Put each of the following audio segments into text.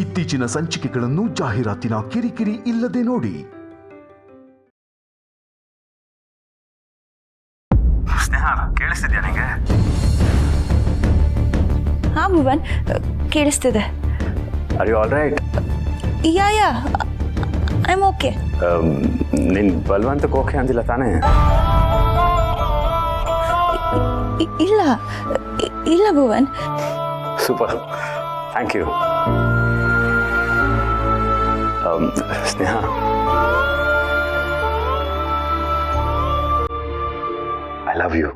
ಇತ್ತೀಚಿನ ಸಂಚಿಕೆಗಳನ್ನು ಜಾಹೀರಾತಿನ ಕಿರಿಕಿರಿ ಇಲ್ಲದೆ ನೋಡಿ. ಸ್ನೇಹ, ಕೇಳಿಸ್ತಿದ್ಯಾ ನಿಂಗೆ? ಹಾ ಭುವನ್, ಕೇಳಿಸ್ತಿದೆ. Are you all right? Yeah I am okay. ನಿನ್ ಬಲವಂತಕ್ಕೆ ಓಕೆ ಅಂದಿಲ್ಲ ತಾನೇ? ಇಲ್ಲ Bhuvan. Super, thank you. Sneha, I love you.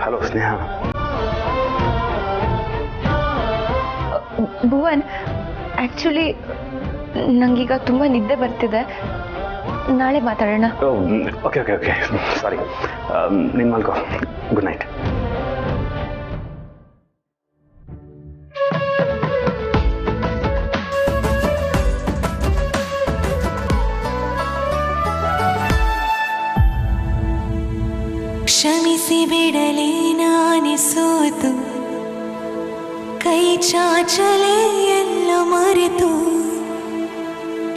Hello Sneha. Bhuvan, actually ನನಗೀಗ ತುಂಬ ನಿದ್ದೆ ಬರ್ತಿದೆ, ನಾಳೆ ಮಾತಾಡೋಣ. Okay okay okay, sorry. ನೀನು ಮಲ್ಕೋ. Good night. ಕ್ಷಮಿಸಿ ಬಿಡಲೇ ನಾನೇ ಸೋತು, ಕೈ ಚಾಚಲೇ ಎಲ್ಲ ಮರೆತು,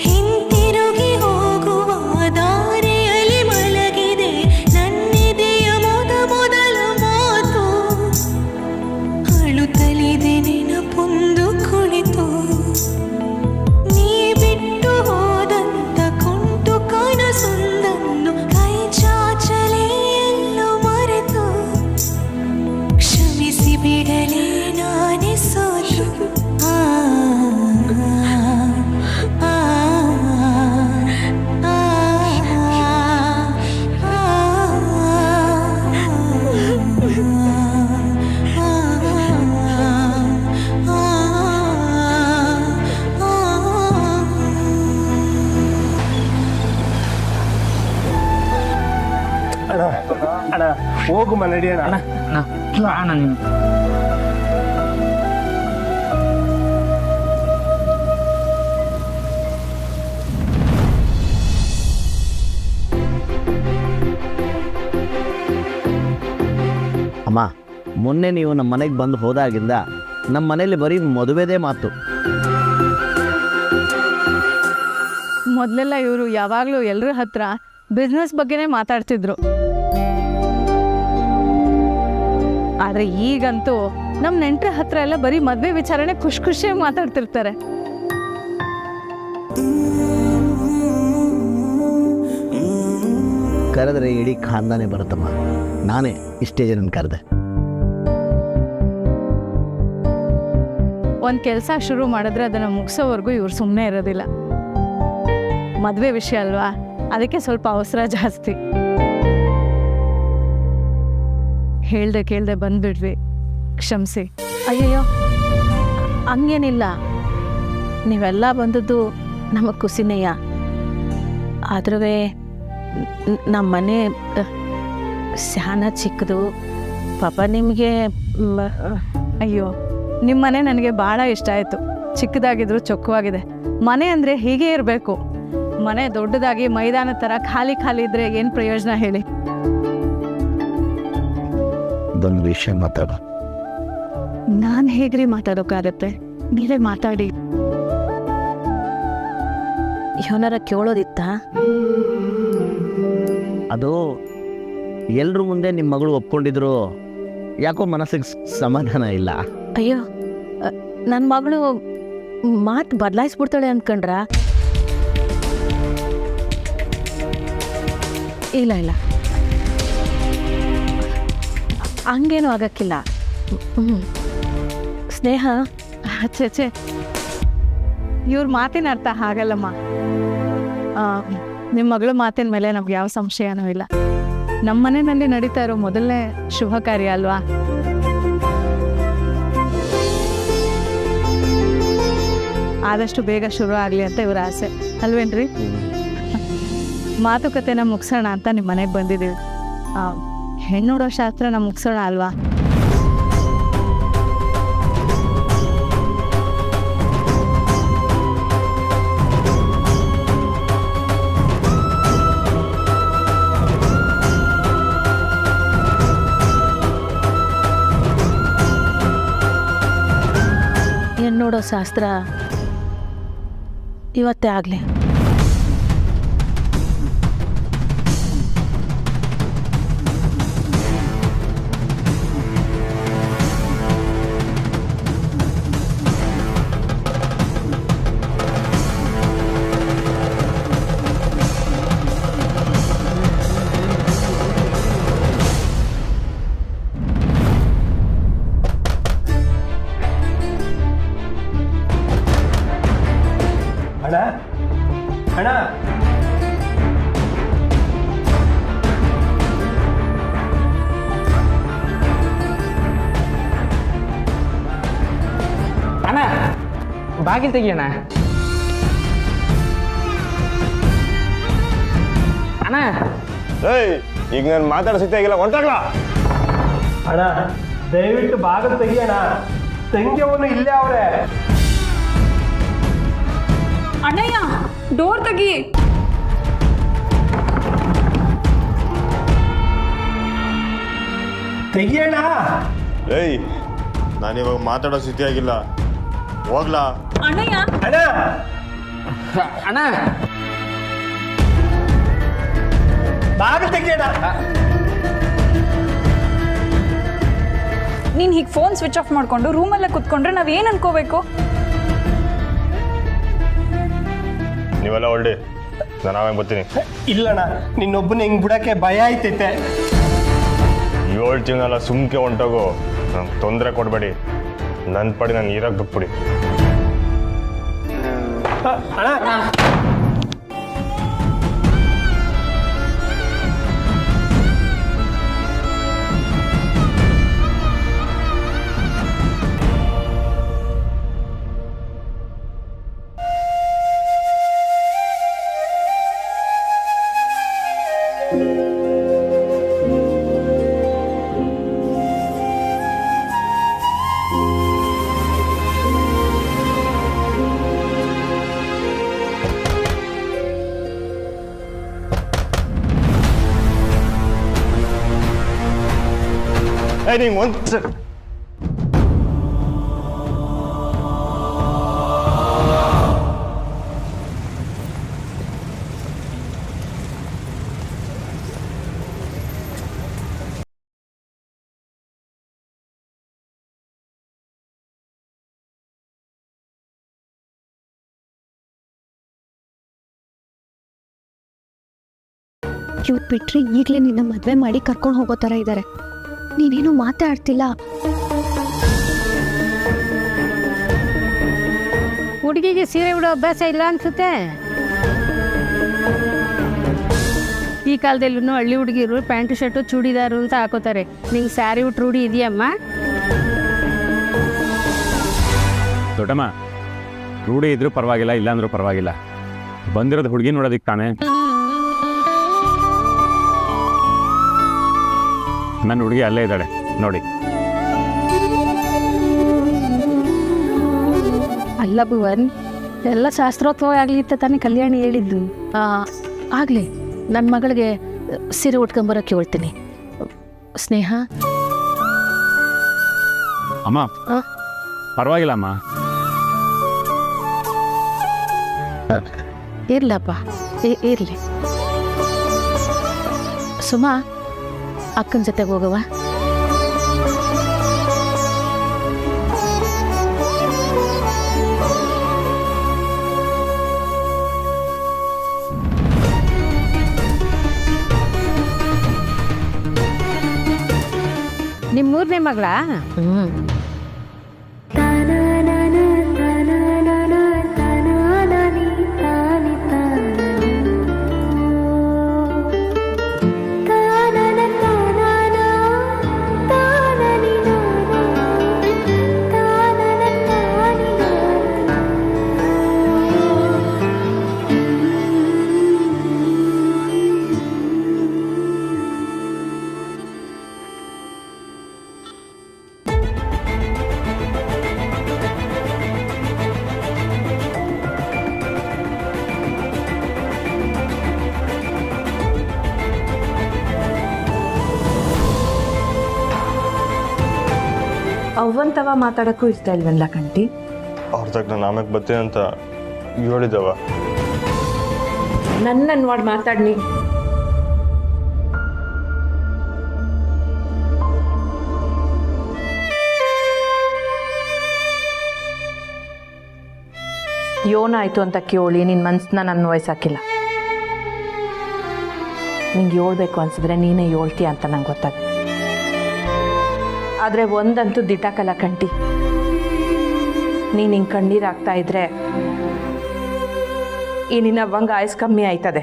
ಹಿಂತಿರುಗಿ ಹೋಗುವ ದಾರಿಯಲ್ಲಿ ಮಲಗಿದೆ ನನ್ನಿದೆಯ ಮೊದಲ ಮಾತು. ಅಳುತ್ತಲಿದೆ ನೆನಪೊಂದು ಕುಳಿತು, ನೀ ಬಿಟ್ಟು ಹೋದಂತ ಕುಂಟು ಕನಸೊಂದನ್ನು ಕೈ ಚಾಚಲೇ ಎಲ್ಲ ಮರೆತು. ಕ್ಷಮಿಸಿ ಬಿಡಲೇ ನಾನೇ ಸೋತು. ಅಣ್ಣ ಹೋಗು ಮನಡಿ ಅಣ್ಣ. ಅಮ್ಮ, ಮೊನ್ನೆ ನೀವು ನಮ್ಮ ಮನೆಗೆ ಬಂದು ಹೋದಾಗಿಂದ ನಮ್ಮ ಮನೇಲಿ ಬರೀ ಮದುವೆದೇ ಮಾತು. ಮೊದಲೆಲ್ಲ ಇವರು ಯಾವಾಗಲೂ ಎಲ್ಲರ ಹತ್ರ ಬಿಸ್ನೆಸ್ ಬಗ್ಗೆನೇ ಮಾತಾಡ್ತಿದ್ರು, ಆದರೆ ಈಗಂತೂ ನಮ್ಮ ನೆಂಟರ ಹತ್ರ ಎಲ್ಲ ಬರೀ ಮದುವೆ ವಿಚಾರಣೆ ಖುಷಿಯಾಗಿ ಮಾತಾಡ್ತಿರ್ತಾರೆ. ಕರೆದ್ರೆ ಇಡೀ ಖಾನ್ದಾನೆ ಬರುತ್ತಮ್ಮ. ನಾನೇ ಇಷ್ಟೇ ಜನ ಕರೆದೆ. ಒಂದು ಕೆಲಸ ಶುರು ಮಾಡಿದ್ರೆ ಅದನ್ನು ಮುಗಿಸೋವರೆಗೂ ಇವ್ರು ಸುಮ್ಮನೆ ಇರೋದಿಲ್ಲ. ಮದುವೆ ವಿಷಯ ಅಲ್ವಾ, ಅದಕ್ಕೆ ಸ್ವಲ್ಪ ಅವಸರ ಜಾಸ್ತಿ. ಕೇಳ್ದೆ ಬಂದ್ಬಿಡ್ವಿ, ಕ್ಷಮಿಸಿ. ಅಯ್ಯಯ್ಯೋ, ಹಂಗೇನಿಲ್ಲ. ನೀವೆಲ್ಲ ಬಂದದ್ದು ನಮಗೆ ಖುಷಿನೇಯ. ಆದ್ರೂ ನಮ್ಮ ಮನೆ ಶಾನ ಚಿಕ್ಕದು. ಪಾಪ ನಿಮಗೆ ಅಯ್ಯೋ, ನಿಮ್ಮ ಮನೆ ನನಗೆ ಭಾಳ ಇಷ್ಟ ಆಯಿತು. ಚಿಕ್ಕದಾಗಿದ್ರು ಚೊಕ್ಕವಾಗಿದೆ. ಮನೆ ಅಂದರೆ ಹೀಗೆ ಇರಬೇಕು. ಮನೆ ದೊಡ್ಡದಾಗಿ ಮೈದಾನ ಥರ ಖಾಲಿ ಇದ್ರೆ ಏನು ಪ್ರಯೋಜನ ಹೇಳಿ? ಇದೊಂದು ವಿಷಯ ಮಾತಾಡ. ನಾನು ಹೇಗ್ರಿ ಮಾತಾಡೋಕ್ಕಾಗತ್ತೆ? ನೀವೇ ಮಾತಾಡಿ. ಇವನಾರ ಕೇಳೋದಿತ್ತ? ಅದು ಎಲ್ರ ಮುಂದೆ ನಿಮ್ಮ ಮಗಳು ಒಪ್ಕೊಂಡಿದ್ರು, ಯಾಕೋ ಮನಸ್ಸಿಗೆ ಸಮಾಧಾನ ಇಲ್ಲ. ಅಯ್ಯೋ, ನನ್ನ ಮಗಳು ಮಾತು ಬದಲಾಯಿಸ್ಬಿಡ್ತಾಳೆ ಅಂದ್ಕೊಂಡ್ರ? ಇಲ್ಲ, ಹಂಗೇನು ಆಗಕ್ಕಿಲ್ಲ. ಸ್ನೇಹ, ಛೇ, ಇವ್ರ ಮಾತಿನ ಅರ್ಥ ಹಾಗಲ್ಲಮ್ಮ. ನಿಮ್ಮ ಮಗಳ ಮಾತಿನ ಮೇಲೆ ನಮ್ಗೆ ಯಾವ ಸಂಶಯನೂ ಇಲ್ಲ. ನಮ್ಮ ಮನೆಯಲ್ಲಿ ನಡೀತಾ ಇರೋ ಮೊದಲನೇ ಶುಭ ಕಾರ್ಯ ಅಲ್ವಾ? ಆದಷ್ಟು ಬೇಗ ಶುರು ಆಗಲಿ ಅಂತ ಇವ್ರ ಆಸೆ ಅಲ್ವೇನ್ರಿ? ಮಾತುಕತೆನ ಮುಗಿಸೋಣ ಅಂತ ನಿಮ್ಮ ಮನೆಗೆ ಬಂದಿದ್ದೀವಿ. ಹೆಣ್ಣು ನೋಡೋ ಶಾಸ್ತ್ರನ ಮುಗಿಸೋಣ ಅಲ್ವಾ? ನೋಡೋ ಶಾಸ್ತ್ರ ಇವತ್ತೇ ಆಗಲಿ. ಅಣ್ಣ ಅಣ್ಣ ಅಣ್ಣ ಬಾಗಿಲು ತೆಗಿಯೋಣ. ಅಣ್ಣ ಈಗ ನಾನು ಮಾತಾಡೋ ಸ್ಥಿತಿ ಆಗಿಲ್ಲ, ಹೊಂಟಾಗ್ಲಾ? ಅಣ್ಣ ದಯವಿಟ್ಟು ಬಾಗಿಲು ತೆಗಿಯೋಣ. ತಂಗಿಯವನು ಇಲ್ಲೇ ಅವ್ರೆ. ಅಣ್ಣಯ್ಯ ಡೋರ್ ತೆಗಿ. ತೆಗಿಯೋಣ. ನಾನಿವಾಗ ಮಾತಾಡೋ ಸ್ಥಿತಿ ಆಗಿಲ್ಲ, ಹೋಗ್ಲಾ? ಅಣ್ಣಯ್ಯ ಅಣ್ಣ ಅಣ್ಣ ಬಾಗಿಲು ತೆಗಿಯೋಣ. ನೀನ್ ಹೀಗೆ ಫೋನ್ ಸ್ವಿಚ್ ಆಫ್ ಮಾಡ್ಕೊಂಡು ರೂಮಲ್ಲೇ ಕುತ್ಕೊಂಡ್ರೆ ನಾವ್ ಏನ್ ಅನ್ಕೋಬೇಕು? ನೀವೆಲ್ಲ ಹೊರಡಿ, ನಾನು ಆಮೇಲೆ ಬರ್ತೀನಿ. ಇಲ್ಲಣ್ಣ, ನಿನ್ನೊಬ್ಬನ ಹಿಂಗ್ ಬಿಡಕ್ಕೆ ಭಯ ಆಯ್ತೈತೆ. ಹೇಳ್ತೀವನಲ್ಲ, ಸುಮ್ಕೆ ಹೊಂಟೋಗು, ನಂಗೆ ತೊಂದರೆ ಕೊಡಬೇಡಿ. ನನ್ನ ಪಡಿ ನಾನು ಇರೋಕ್ಕೆ ಬಿಟ್ಬಿಡಿ. ಅಣ್ಣ ನಿಂಗೆ ಒಂದು ಇವ್ರು ಬಿಟ್ರೆ ಈಗಲೇ ನಿನ್ನ ಮದುವೆ ಮಾಡಿ ಕರ್ಕೊಂಡು ಹೋಗೋ ಥರ ಇದ್ದಾರೆ. ನೀನೇನು ಮಾತಾಡ್ತಿಲ್ಲ. ಹುಡುಗಿಗೆ ಸೀರೆ ಉಡೋ ಅಭ್ಯಾಸ ಇಲ್ಲ ಅನ್ಸುತ್ತೆ. ಈ ಕಾಲದಲ್ಲೂ ಹಳ್ಳಿ ಹುಡುಗಿರು ಪ್ಯಾಂಟು ಶರ್ಟು ಚೂಡಿದಾರು ಅಂತ ಹಾಕೋತಾರೆ. ನಿಂಗೆ ಸ್ಯಾರಿ ಉಟ್ಟು ರೂಢಿ ಇದೆಯಮ್ಮ? ದೊಡ್ಡಮ್ಮ, ರೂಢಿ ಇದ್ರೂ ಪರವಾಗಿಲ್ಲ, ಇಲ್ಲಾಂದ್ರೂ ಪರವಾಗಿಲ್ಲ. ಬಂದಿರೋದು ಹುಡುಗಿ ನೋಡೋದಿಕ್ಕೆ ತಾನೇ. ನನ್ನ ಹುಡುಗಿ ಅಲ್ಲೇ ಇದ್ದಾಳೆ ನೋಡಿ. ಅಲ್ಲ ಭುವನ್, ಎಲ್ಲ ಶಾಸ್ತ್ರೋತ್ಸವ ಆಗಲಿ ಅಂತ ತಾನೇ ಕಲ್ಯಾಣಿ ಹೇಳಿದ್ದು. ಆಗಲಿ, ನನ್ನ ಮಗಳಿಗೆ ಸೀರೆ ಉಟ್ಕೊಂಬರೋಕ್ಕೆ ಹೇಳ್ತೀನಿ. ಸ್ನೇಹ ಅಮ್ಮ, ಪರವಾಗಿಲ್ಲ ಅಮ್ಮ. ಇರ್ಲಪ್ಪ, ಇರಲಿ. ಸುಮಾ, ಅಕ್ಕನ ಜೊತೆಗೆ ಹೋಗವ. ನಿಮ್ಮ ಮೂರನೇ ಮಗಳ? ಅವ್ವಂತವ ಮಾತಾಡೋಕ್ಕೂ ಇಷ್ಟ ಇಲ್ವಲ್ಲ ಕಂಟಿ? ಅವ್ರದಾಗ ನಾನು ಆಮೇಲೆ ಬರ್ತೀನಿ ಅಂತ ಹೇಳಿದವ. ನನ್ನ ನೋಡಿ ಮಾತಾಡ್ನಿ. ಏನಾಯ್ತು ಅಂತ ಕೇಳಿ ನಿನ್ನ ಮನಸ್ಸನ್ನ ನಾನು ವಹಿಸಾಕಿಲ್ಲ. ನಿಂಗೆ ಹೇಳ್ಬೇಕು ಅನ್ಸಿದ್ರೆ ನೀನೇ ಹೇಳ್ತೀಯ ಅಂತ ನಂಗೆ ಗೊತ್ತಾಗ. ಆದರೆ ಒಂದಂತೂ ದಿಟಾಕಲ್ಲ ಕಂಟಿ, ನೀನು ಹಿಂಗೆ ಕಣ್ಣೀರು ಆಗ್ತಾ ಇದ್ರೆ ಈ ನಿನ್ನ ಅವಂಗ ಆಯಸ್ ಕಮ್ಮಿ ಆಯ್ತದೆ.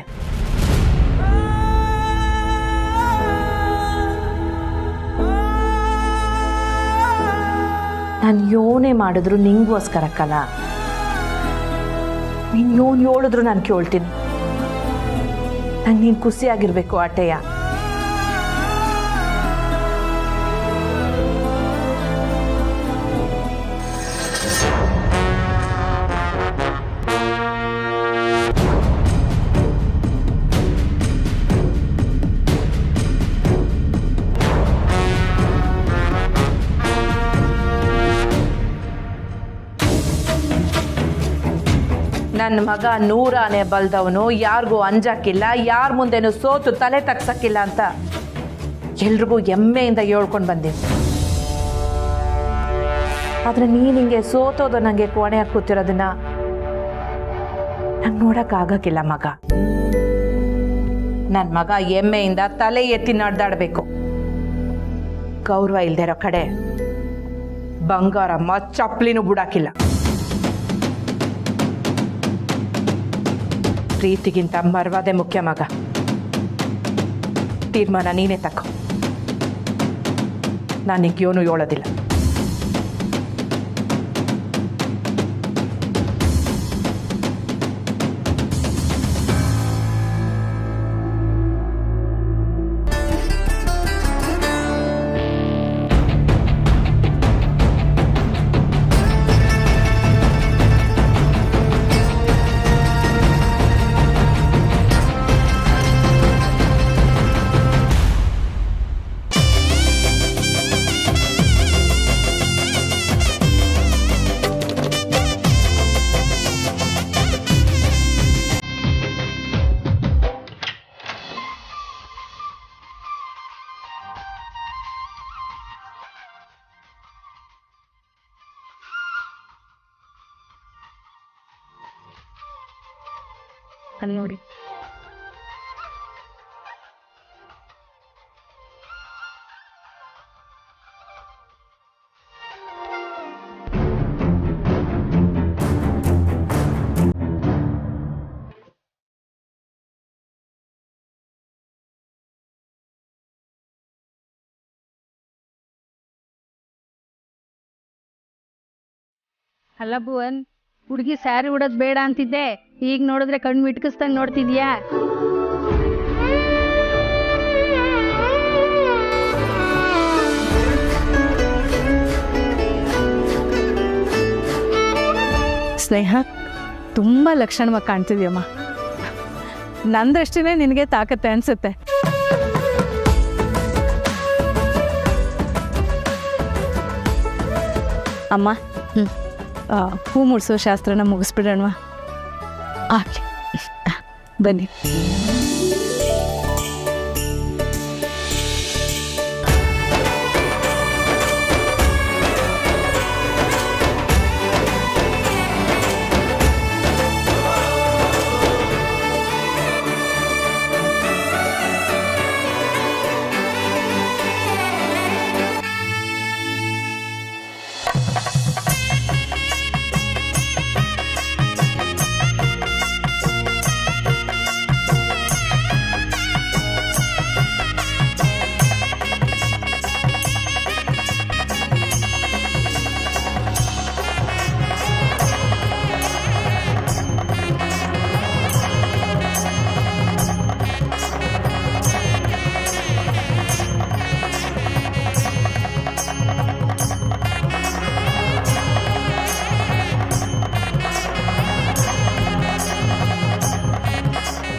ನಾನು ಯೋನೇ ಮಾಡಿದ್ರು ನಿಂಗೋಸ್ಕರಕ್ಕಲ್ಲ, ನೀನು ಯೋನ್ ಹೇಳಿದ್ರು ನಾನು ಕೇಳ್ತೀನಿ. ನಂಗೆ ನೀನು ಖುಷಿಯಾಗಿರ್ಬೇಕು ಆಟೆಯ. ನನ್ನ ಮಗ 100 ಆನೆ ಬಲ್ದವನು, ಯಾರಿಗೂ ಅಂಜಕ್ಕಿಲ್ಲ, ಯಾರ ಮುಂದೆನೂ ಸೋತು ತಲೆ ತಗ್ಸಕ್ಕಿಲ್ಲ ಅಂತ ಎಲ್ರಿಗೂ ಹೆಮ್ಮೆಯಿಂದ ಹೇಳ್ಕೊಂಡು ಬಂದೀನಿ. ಆದರೆ ನೀನು ಹಿಂಗೆ ಸೋತೋದು ನನಗೆ ಕೋಣೆಯಾಗಿ ಕೂತಿರೋದನ್ನ ನಂಗೆ ನೋಡೋಕ್ಕಾಗಕ್ಕಿಲ್ಲ ಮಗ. ನನ್ನ ಮಗ ಹೆಮ್ಮೆಯಿಂದ ತಲೆ ಎತ್ತಿ ನಡೆದಾಡಬೇಕು. ಗೌರವ ಇಲ್ದೇ ಇರೋ ಕಡೆ ಬಂಗಾರಮ್ಮ ಚಪ್ಪಲಿನೂ ಬಿಡಾಕಿಲ್ಲ. ಪ್ರೀತಿಗಿಂತ ಮರ್ವಾದೆ ಮುಖ್ಯ ಮಗ. ತೀರ್ಮಾನ ನೀನೇ ತಕ್ಕೋ, ನಾನು ನಿಗ್ಯೋನು ಹೇಳೋದಿಲ್ಲ. ಅಲ್ಲಿ ನೋಡಿ, ಅಲ್ಲ ಭುವನ್, ಹುಡುಗಿ ಸ್ಯಾರಿ ಉಡೋದು ಬೇಡ ಅಂತಿದ್ದೆ, ಈಗ ನೋಡಿದ್ರೆ ಕಣ್ಣು ಮಿಟ್ಕಿಸ್ದಂಗೆ ನೋಡ್ತಿದ್ಯಾ? ಸ್ನೇಹ, ತುಂಬ ಲಕ್ಷಣವಾಗಿ ಕಾಣ್ತಿದ್ಯಮ್ಮ. ನಂದಷ್ಟೇ ನಿನಗೆ ತಾಕತ್ತೆ ಅನ್ಸುತ್ತೆ. ಅಮ್ಮ, ಹೂ ಮುಡ್ಸೋ ಶಾಸ್ತ್ರನ ಮುಗಿಸ್ಬಿಡೋಣವಾ? ಆಗಲಿ, ಬನ್ನಿ.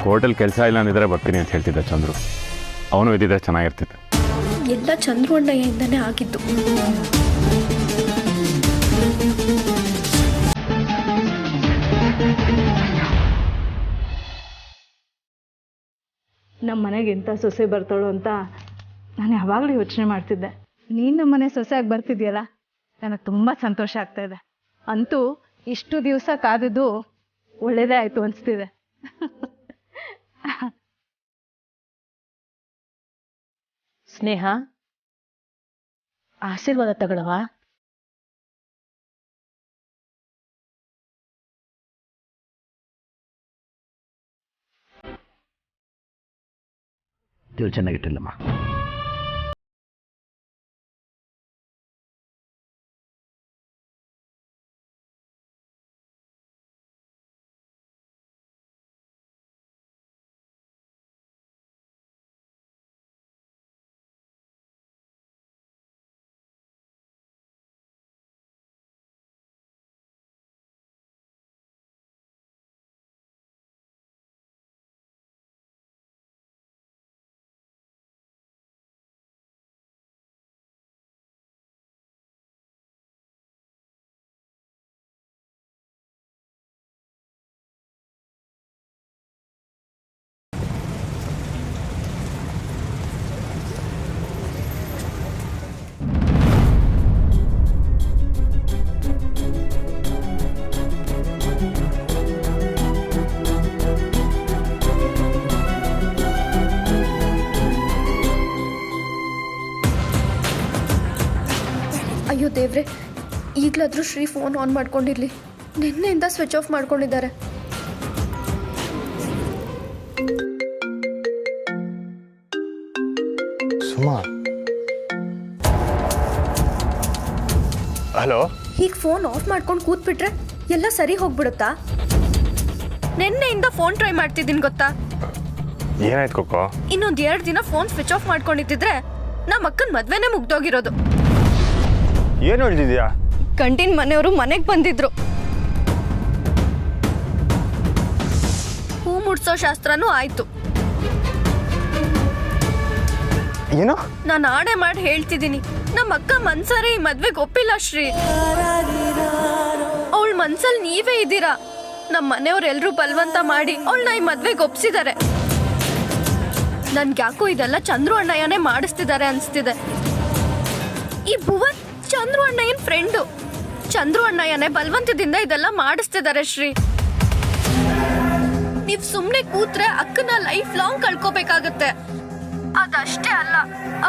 ಕೋರ್ಟಲ್ಲಿ ಕೆಲಸ ಇಲ್ಲ ಅಂದಿದ್ರೆ ಬರ್ತೀನಿ ಅಂತ ಹೇಳ್ತಿದ್ದ ಚಂದ್ರು. ಅವನು ಇದ್ದಿದ್ರೆ ಚೆನ್ನಾಗಿರ್ತಿದ್ದೆ. ಎಲ್ಲ ಚಂದ್ರು ಅಣ್ಣಯ್ಯಯಿಂದನೇ ಆಗಿದ್ದು. ನಮ್ಮ ಮನೆಗೆ ಎಂಥ ಸೊಸೆ ಬರ್ತಾಳು ಅಂತ ನಾನು ಯಾವಾಗಲೂ ಯೋಚನೆ ಮಾಡ್ತಿದ್ದೆ. ನೀನು ನಮ್ಮ ಮನೆ ಸೊಸೆಯಾಗಿ ಬರ್ತಿದ್ಯಲ್ಲ, ನನಗೆ ತುಂಬ ಸಂತೋಷ ಆಗ್ತಾ ಇದೆ. ಅಂತೂ ಇಷ್ಟು ದಿವಸ ಕಾದಿದ್ದು ಒಳ್ಳೆಯದೇ ಆಯಿತು ಅನಿಸ್ತಿದೆ. ಸ್ನೇಹ, ಆಶೀರ್ವಾದ ತಗೊಳವಾ? ದೇವ್ರು ಚೆನ್ನಾಗಿಟ್ಟಿಲ್ಲಮ್ಮ. ಅಯ್ಯೋ ದೇವ್ರೆ, ಈಗಲಾದರೂ ಶ್ರೀ ಫೋನ್ ಆನ್ ಮಾಡ್ಕೊಂಡಿರ್ಲಿ. ನಿನ್ನೆಯಿಂದ ಸ್ವಿಚ್ ಆಫ್ ಮಾಡ್ಕೊಂಡಿದ್ದಾರೆ. ಸುಮಾ, ಹಲೋ. ಹೀಗೆ ಫೋನ್ ಆಫ್ ಮಾಡ್ಕೊಂಡು ಕೂತ್ಬಿಟ್ರೆ ಎಲ್ಲ ಸರಿ ಹೋಗ್ಬಿಡುತ್ತಾ? ನಿನ್ನೆಯಿಂದ ಫೋನ್ ಟ್ರೈ ಮಾಡ್ತಿದ್ದೀನಿ ಗೊತ್ತಾ? ಏನಾಯ್ತು ಕೊಕ್ಕೋ? ಇನ್ನೊಂದು 2 ದಿನ ಫೋನ್ ಸ್ವಿಚ್ ಆಫ್ ಮಾಡ್ಕೊಂಡಿದ್ದಿದ್ರೆ ನಮ್ಮ ಅಕ್ಕನ ಮದ್ವೆನೇ ಮುಗ್ದೋಗಿರೋದು. ಏನು ಹೇಳ್ತಿದ್ಯಾ? ಗಂಡಿನ ಮನೆಯವರು ಮನೆಗೆ ಬಂದಿದ್ರು. ಹೂ ಮುಡ್ಸೋ ಶಾಸ್ತ್ರನೂ ಆಯ್ತು. ಏನು? ನಾನು ಆಣೆ ಮಾಡಿ ಹೇಳ್ತಿದ್ದೀನಿ, ನಮ್ಮ ಅಕ್ಕ ಮನ್ಸಾರೆ ಈ ಮದ್ವೆಗೆ ಒಪ್ಪಿಲ್ಲ ಶ್ರೀ. ಅವಳ ಮನ್ಸಲ್ಲಿ ನೀವೇ ಇದ್ದೀರಾ. ನಮ್ಮ ಮನೆಯವ್ರೆಲ್ರೂ ಬಲವಂತ ಮಾಡಿ ಅವಳನ್ನ ಈ ಮದ್ವೆಗೆ ಒಪ್ಸಿದ್ದಾರೆ. ನನ್ಗ್ಯಾಕೋ ಇದೆಲ್ಲ ಚಂದ್ರು ಅಣ್ಣಯ್ಯನೇ ಮಾಡಿಸ್ತಿದ್ದಾರೆ ಅನ್ಸ್ತಿದೆ. ಈ ಭುವನ್ ಚಂದ್ರು ಅಣ್ಣಯ್ಯನ ಫ್ರೆಂಡು. ಚಂದ್ರು ಅಣ್ಣಯ್ಯನೇ ಬಲವಂತದಿಂದ ಇದೆಲ್ಲ ಮಾಡಿಸ್ತಿದ್ದಾರೆ ಶ್ರೀ. ನೀವ್ ಸುಮ್ನೆ ಕೂತ್ರೆ ಅಕ್ಕನ ಲೈಫ್ ಲಾಂಗ್ ಕಳ್ಕೋಬೇಕಾಗತ್ತೆ. ಅದಷ್ಟೇ ಅಲ್ಲ,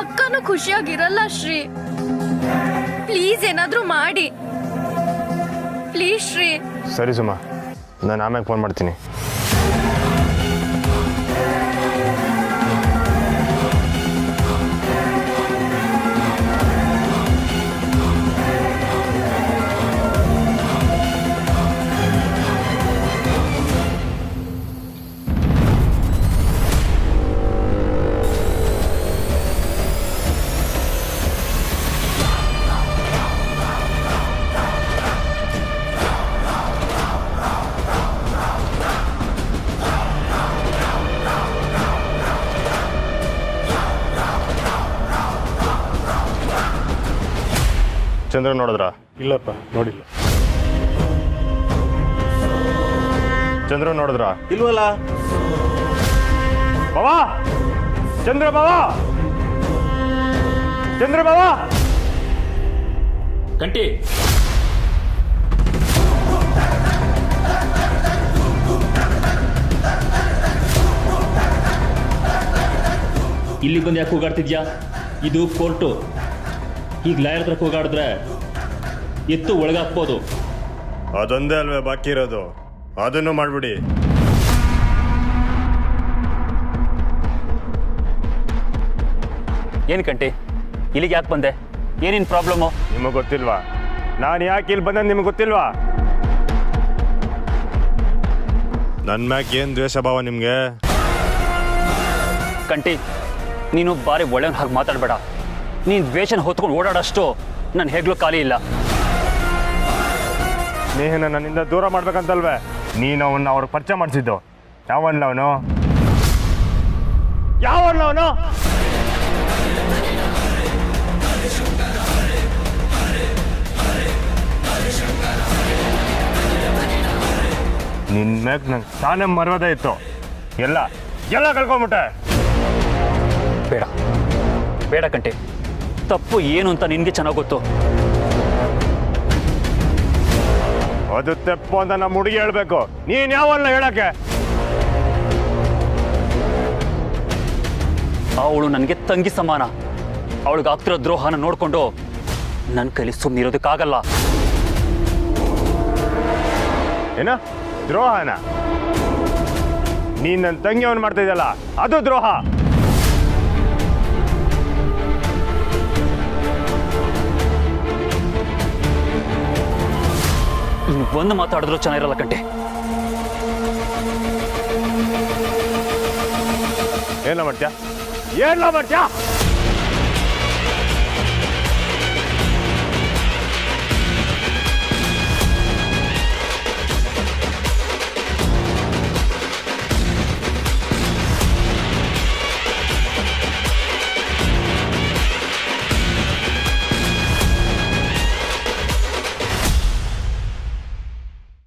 ಅಕ್ಕನೂ ಖುಷಿಯಾಗಿರಲ್ಲ ಶ್ರೀ. ಪ್ಲೀಸ್ ಏನಾದ್ರೂ ಮಾಡಿ ಪ್ಲೀಸ್ ಶ್ರೀ. ಸರಿ ಸುಮಾ, ನಾನು ಆಮೇಲೆ ಫೋನ್ ಮಾಡ್ತೀನಿ. ಚಂದ್ರ ನೋಡಿದ್ರಾ? ಇಲ್ಲಪ್ಪ, ನೋಡಿಲ್ಲ. ಚಂದ್ರ ನೋಡಿದ್ರಾ? ಇಲ್ವಲ್ಲ. ಬಾವಾ, ಚಂದ್ರ ಬಾವಾ, ಚಂದ್ರ ಬಾವಾ. ಕಂಟಿ, ಇಲ್ಲಿಗೆ ಬಂದು ಯಾಕೆ ಹೋಗಾಡ್ತಿದ್ಯಾ? ಇದು ಕೋರ್ಟು. ಈಗ ಲಾಯರ್ ಹತ್ರ ಹೋಗಾಡಿದ್ರೆ ಎತ್ತು ಒಳಗಾಕ್ಬೋದು. ಅದೊಂದೇ ಅಲ್ವೇ ಬಾಕಿ ಇರೋದು, ಅದನ್ನು ಮಾಡ್ಬಿಡಿ. ಏನು ಕಂಟಿ, ಇಲ್ಲಿಗೆ ಯಾಕೆ ಬಂದೆ? ಏನೇನು ಪ್ರಾಬ್ಲಮ್ಮು? ನಿಮಗೆ ಗೊತ್ತಿಲ್ವಾ? ನಾನು ಯಾಕೆ ಇಲ್ಲಿ ಬಂದೆ ನಿಮಗೆ ಗೊತ್ತಿಲ್ವಾ? ನನ್ನ ಮ್ಯಾಕ್ ಏನು ದ್ವೇಷ ಭಾವ ನಿಮಗೆ? ಕಂಟಿ, ನೀನು ಬಾರಿ ಒಳ್ಳೆಯವ್ನ ಹಾಗೆ ಮಾತಾಡಬೇಡ. ನೀನು ದ್ವೇಷನ ಹೊತ್ಕೊಂಡು ಓಡಾಡೋಷ್ಟು ನಾನು ಹೇಗ್ಲೂ ಖಾಲಿ ಇಲ್ಲ. ಸ್ನೇಹನ ನನ್ನಿಂದ ದೂರ ಮಾಡ್ಬೇಕಂತಲ್ವೇ ನೀನು ಅವನ್ನ ಅವ್ರಿಗೆ ಪರಿಚಯ ಮಾಡಿಸಿದ್ದು? ಯಾವನ್ಲ ಅವನು? ನಿನ್ನ ಮ್ಯಾಕ್ ನಂಗೆ ತಾನೇ ಮರ್ಯಾದೆ ಇತ್ತು, ಎಲ್ಲ ಕಳ್ಕೊಂಬಿಟ್ಟೆ. ಬೇಡ ಬೇಡ ಕಂಟೆ, ತಪ್ಪು ಏನು ಅಂತ ನಿನಗೆ ಚೆನ್ನಾಗಿ ಗೊತ್ತು. ಅದು ತಪ್ಪು ಅಂತ ನಮ್ಮ ಹುಡುಗಿ ಹೇಳ್ಬೇಕು, ನೀನ್ ಯಾವಲ್ಲ ಹೇಳಕ್ಕೆ? ಅವಳು ನನಗೆ ತಂಗಿ ಸಮಾನ. ಅವಳಿಗೆ ಆಗ್ತಿರೋ ದ್ರೋಹನ ನೋಡ್ಕೊಂಡು ನನ್ನ ಕೈಲಿ ಸುಮ್ಮನಿರೋದಕ್ಕಾಗಲ್ಲ. ಏನ ದ್ರೋಹನ? ನೀನ್ ನನ್ನ ತಂಗಿಯವನ್ ಮಾಡ್ತಾ ಇದೆಯಲ್ಲ, ಅದು ದ್ರೋಹ. ಒಂದು ಮಾತಾಡಿದ್ರು ಚೆನ್ನಾಗಿರಲ್ಲ ಕಂಟೆ. ಏನ ಮಾಡ್ತೀಯ? ಏನ ಮಾಡ್ತೀಯ?